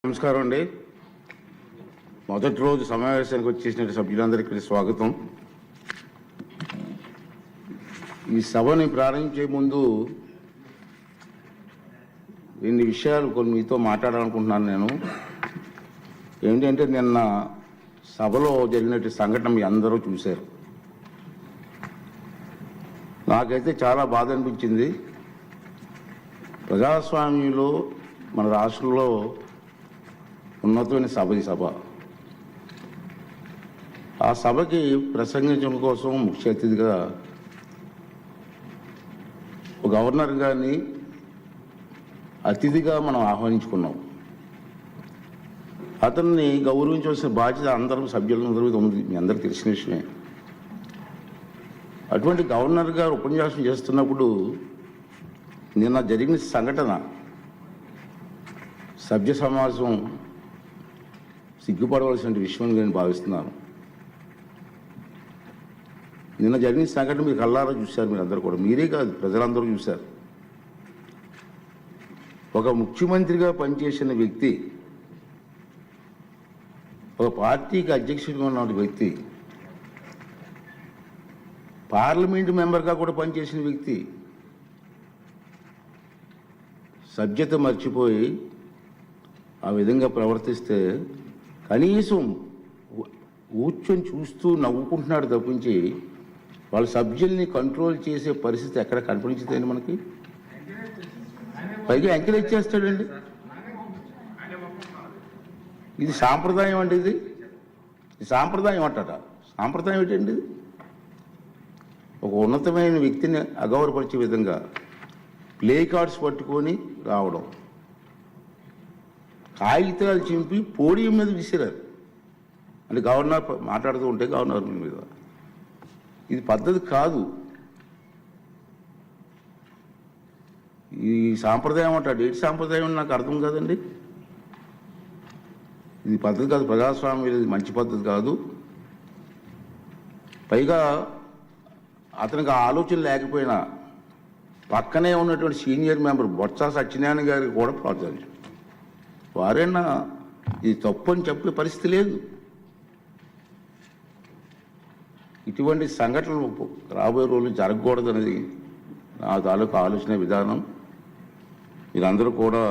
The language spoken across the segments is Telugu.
నమస్కారం అండి. మొదటి రోజు సమావేశానికి వచ్చేసిన సభ్యులందరికీ స్వాగతం. ఈ సభని ప్రారంభించే ముందు రెండు విషయాలు కొన్ని మీతో మాట్లాడాలనుకుంటున్నాను. నేను ఏంటంటే, నిన్న సభలో జరిగినట్టు సంఘటన మీ అందరూ చూశారు. నాకైతే చాలా బాధ అనిపించింది. ప్రజాస్వామ్యంలో మన రాష్ట్రంలో ఉన్నతమైన సభ ఈ సభ. ఆ సభకి ప్రసంగించడం కోసం ముఖ్య అతిథిగా గవర్నర్ గారిని అతిథిగా మనం ఆహ్వానించుకున్నాం. అతన్ని గౌరవించవలసిన బాధ్యత అందరూ సభ్యులందరూ ఉంది, మీ అందరికీ తెలిసిన విషయమే. అటువంటి గవర్నర్ గారు ఉపన్యాసం చేస్తున్నప్పుడు నిన్న జరిగిన సంఘటన సభ్య సమాజం సిగ్గుపడవలసిన విషయం నేను భావిస్తున్నాను. నిన్న జరిగిన సంఘటన మీరు కళ్ళారా చూశారు, మీరు అందరూ కూడా, మీరే కాదు ప్రజలందరూ చూశారు. ఒక ముఖ్యమంత్రిగా పనిచేసిన వ్యక్తి, ఒక పార్టీకి అధ్యక్షుడిగా ఉన్న వ్యక్తి, పార్లమెంటు మెంబర్గా కూడా పనిచేసిన వ్యక్తి సభ్యత మర్చిపోయి ఆ విధంగా ప్రవర్తిస్తే కనీసం కూర్చొని చూస్తూ నవ్వుకుంటున్నాడు తప్పించి వాళ్ళ సభ్యుల్ని కంట్రోల్ చేసే పరిస్థితి ఎక్కడ కనిపించదండి మనకి. పైగా ఎంకరేజ్ చేస్తాడండి. ఇది సాంప్రదాయం అండి. ఇది సాంప్రదాయం అంటాట. సాంప్రదాయం ఏంటండి? ఇది ఒక ఉన్నతమైన వ్యక్తిని అగౌరవపరిచే విధంగా ప్లే కార్డ్స్ పట్టుకొని రావడం, కాగితాలు చింపి పోడియం మీద విసిరారు. అంటే గవర్నర్ మాట్లాడుతూ ఉంటే గవర్నర్ మీద. ఇది పద్ధతి కాదు. ఈ సాంప్రదాయం అంటాడు. ఏంటి సాంప్రదాయం నాకు అర్థం కాదండి. ఇది పద్ధతి కాదు. ప్రజాస్వామ్యం ఇది మంచి పద్ధతి కాదు. పైగా అతనికి ఆ ఆలోచన లేకపోయినా పక్కనే ఉన్నటువంటి సీనియర్ మెంబర్ బొత్స సత్యనారాయణ గారికి కూడా ప్రోత్సహించారు. వారైనా ఇది తప్పు అని చెప్పే పరిస్థితి లేదు. ఇటువంటి సంఘటనలు రాబోయే రోజులు జరగకూడదు అనేది నా తాలూకు ఆలోచన విధానం. మీరందరూ కూడా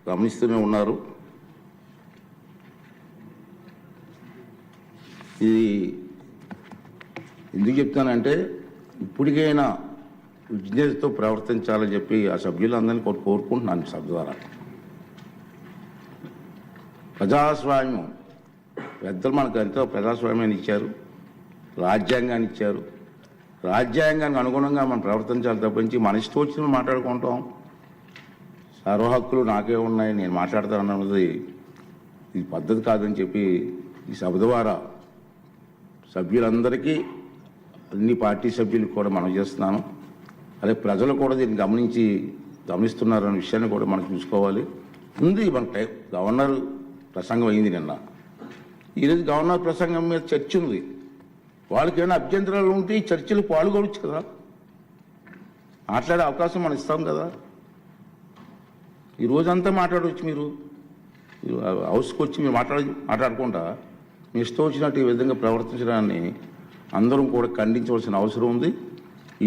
గమనిస్తూనే ఉన్నారు. ఇది ఎందుకు చెప్తానంటే, ఇప్పటికైనా విజ్ఞతతో ప్రవర్తించాలని చెప్పి ఆ సభ్యులందరినీ కోరుకుంటున్నాను. సభ ద్వారా ప్రజాస్వామ్యం పెద్దలు మనకు ఎంతో ప్రజాస్వామ్యాన్ని ఇచ్చారు, రాజ్యాంగాన్ని ఇచ్చారు. రాజ్యాంగానికి అనుగుణంగా మనం ప్రవర్తించాలి తప్పించి మన ఇష్టం వచ్చిన మాట్లాడుకుంటాం. సర్వ హక్కులు నాకే ఉన్నాయి, నేను మాట్లాడతాను అన్నది ఇది పద్ధతి కాదని చెప్పి ఈ సభ ద్వారా సభ్యులందరికీ, అన్ని పార్టీ సభ్యులకు కూడా మనం చేస్తున్నాను. అదే ప్రజలు కూడా దీన్ని గమనిస్తున్నారనే విషయాన్ని కూడా మనం చూసుకోవాలి. ఉంది మన గవర్నర్ ప్రసంగం అయింది నిన్న. ఈరోజు గవర్నర్ ప్రసంగం మీద చర్చ ఉంది. వాళ్ళకి ఏమైనా అభ్యంతరాలు ఉంటే ఈ చర్చలు పాల్గొనవచ్చు కదా, మాట్లాడే అవకాశం మనం ఇస్తాం కదా. ఈ రోజంతా మాట్లాడవచ్చు. మీరు హౌస్కి వచ్చి మీరు మాట్లాడకుండా మీ ఇష్టం వచ్చినట్టు ఈ విధంగా ప్రవర్తించడాన్ని అందరం కూడా ఖండించవలసిన అవసరం ఉంది.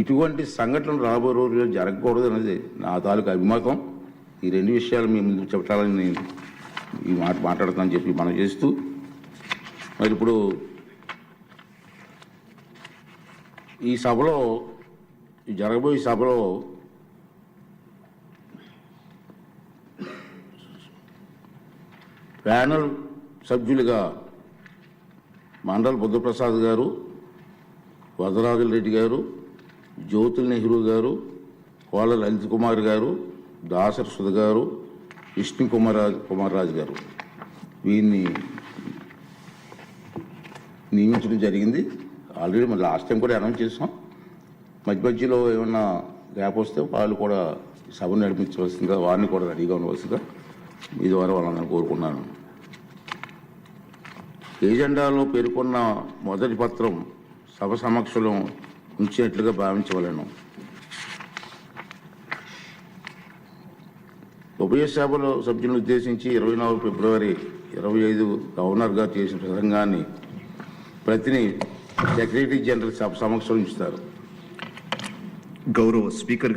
ఇటువంటి సంఘటనలు రాబోయే రోజుల్లో జరగకూడదు అనేది నా తాలూకు అభిమతం. ఈ రెండు విషయాలు మీ ముందు చెప్పాలని నేను ఈ మాట మాట్లాడతానని చెప్పి మనం చేస్తూ, మరి ఇప్పుడు ఈ సభలో, ఈ జరగబోయే సభలో ప్యానల్ సభ్యులుగా మండల్ బుద్ధప్రసాద్ గారు, వరదరాజుల రెడ్డి గారు, జ్యోతుల్ నెహ్రూ గారు, కోళ్ళ లలిత్ కుమార్ గారు, దాసరి సుధ గారు, విష్ణు కుమార్ రాజు గారు, వీరిని నియమించడం జరిగింది. ఆల్రెడీ మన లాస్ట్ టైం కూడా అనౌన్స్ చేసాం. మధ్యలో ఏమన్నా గ్యాప్ వస్తే వాళ్ళు కూడా సభను నడిపించవలసిందిగా, వారిని కూడా రెడీగా ఉండవలసిందిగా మీ ద్వారా వాళ్ళని కోరుకున్నాను. ఏజెండాలో పేర్కొన్న మొదటి పత్రం సభ సమక్షంలో ఉంచినట్లుగా భావించవలను. ఉభయ సభలో సభ్యులను ఉద్దేశించి 24 ఫిబ్రవరి 25 గవర్నర్ గారు చేసిన ప్రసంగాన్ని ప్రతిని సెక్రటరీ జనరల్ సభ సమక్షంలో ఉంచుతారు. గౌరవ స్పీకర్